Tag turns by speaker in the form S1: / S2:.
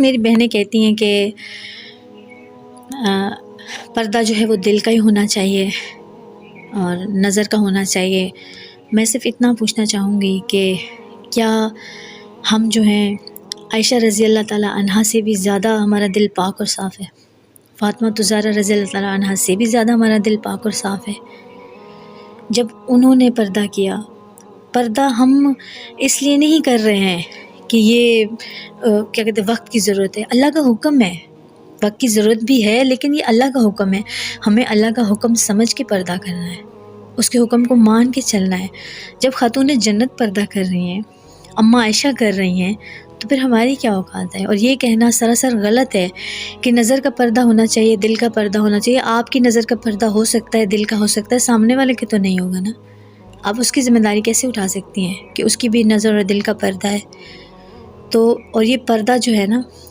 S1: میری بہنیں کہتی ہیں کہ پردہ جو ہے وہ دل کا ہی ہونا چاہیے اور نظر کا ہونا چاہیے. میں صرف اتنا پوچھنا چاہوں گی کہ کیا ہم جو ہیں عائشہ رضی اللہ تعالیٰ عنہا سے بھی زیادہ ہمارا دل پاک اور صاف ہے؟ فاطمہ زہرا رضی اللہ تعالیٰ عنہا سے بھی زیادہ ہمارا دل پاک اور صاف ہے؟ جب انہوں نے پردہ کیا، پردہ ہم اس لیے نہیں کر رہے ہیں کہ یہ کیا کہتے ہیں وقت کی ضرورت ہے. اللہ کا حکم ہے، وقت کی ضرورت بھی ہے، لیکن یہ اللہ کا حکم ہے. ہمیں اللہ کا حکم سمجھ کے پردہ کرنا ہے، اس کے حکم کو مان کے چلنا ہے. جب خاتون جنت پردہ کر رہی ہیں، اماں عائشہ کر رہی ہیں، تو پھر ہماری کیا اوقات ہے؟ اور یہ کہنا سراسر غلط ہے کہ نظر کا پردہ ہونا چاہیے، دل کا پردہ ہونا چاہیے. آپ کی نظر کا پردہ ہو سکتا ہے، دل کا ہو سکتا ہے، سامنے والے کے تو نہیں ہوگا نا. آپ اس کی ذمہ داری کیسے اٹھا سکتی ہیں کہ اس کی بھی نظر اور دل کا پردہ ہے؟ تو اور یہ پردہ جو ہے نا